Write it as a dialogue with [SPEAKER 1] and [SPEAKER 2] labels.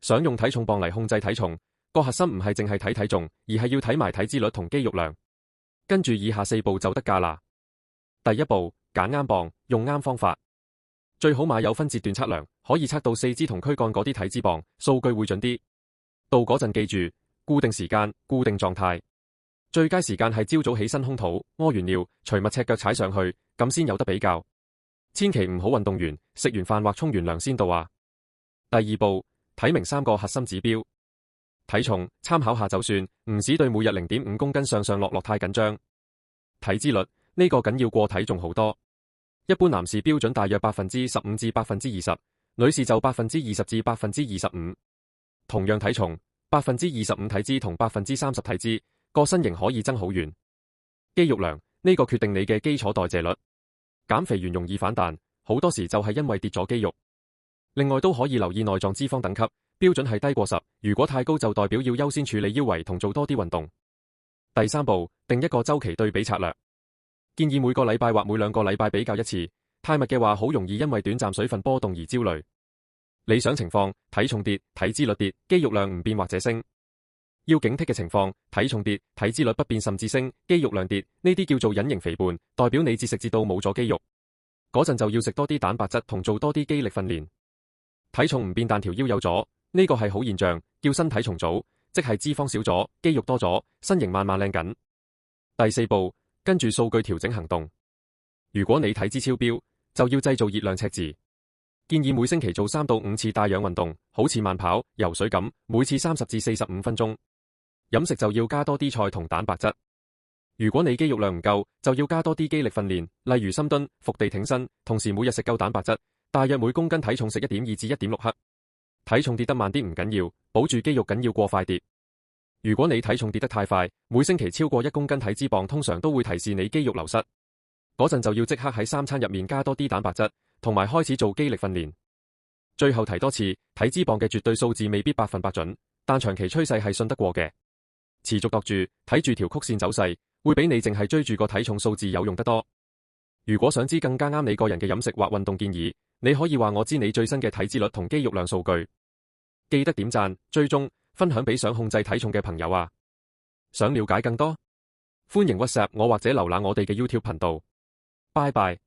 [SPEAKER 1] 想用體重磅嚟控制體重，個核心唔係淨係睇體重，而係要睇埋體脂率同肌肉量。跟住以下4步就得㗎啦。第1步，揀啱磅，用啱方法。最好買有分節段測量，可以測到四肢同軀幹嗰啲體脂磅，數據會準啲。到嗰陣記住，固定時間，固定狀態。最佳時間係朝早起身空肚，屙完尿，除襪赤腳踩上去，咁先有得比較。千祈唔好運動完，食完飯或沖完涼先到啊。第2步，睇明3個核心指標。體重參考下就算，唔使對每日0.5公斤上上落落太緊張。體脂率呢個緊要過體重好多。一般男士標準大約15%至20%，女士就20%至25%。同樣體重，25%體脂同30%體脂，個身形可以爭好遠。肌肉量呢個決定你嘅基礎代謝率。減肥完容易反彈，好多時就係因為跌咗肌肉。另外都可以留意內臟脂肪等級，標準係低過10，如果太高就代表要優先處理腰圍同做多啲運動。第3步，定一個週期對比策略。建議每個禮拜或每2個禮拜比較一次，太密嘅話好容易因為短暫水分波動而焦慮。理想情況，體重跌，體脂率跌，肌肉量唔變或者升。要警惕嘅情況，體重跌，體脂率不變甚至升，肌肉量跌，呢啲叫做隱形肥胖，代表你節食節到冇咗肌肉。嗰陣就要食多啲蛋白質同做多啲肌力訓練。體重唔變但條腰有咗，呢個係好現象，叫身體重組，即係脂肪少咗，肌肉多咗，身形慢慢靚緊。第4步，跟住數據調整行動。如果你體脂超標，就要製造熱量赤字。建議每星期做3到5次帶氧運動，好似慢跑、游水咁，每次30至45分鐘。飲食就要加多啲菜同蛋白質。如果你肌肉量唔夠，就要加多啲肌力訓練，例如深蹲、伏地挺身，同時每日食夠蛋白質，大約每公斤體重食1.2至1.6克。體重跌得慢啲唔緊要，保住肌肉緊要過快跌。如果你體重跌得太快，每星期超過1公斤體脂磅，通常都會提示你肌肉流失。嗰陣就要即刻喺3餐入面加多啲蛋白質，同埋開始做肌力訓練。最後提多次，體脂磅嘅絕對數字未必100%準，但長期趨勢係信得過嘅。持續度住，睇住條曲線走勢，會比你淨係追住個體重數字有用得多。如果想知更加啱你個人嘅飲食或運動建議，你可以話我知你最新嘅體脂率同肌肉量數據。記得點讚、追蹤、分享俾想控制體重嘅朋友啊！想了解更多，歡迎 WhatsApp 我或者瀏覽我哋嘅 YouTube 頻道。拜拜。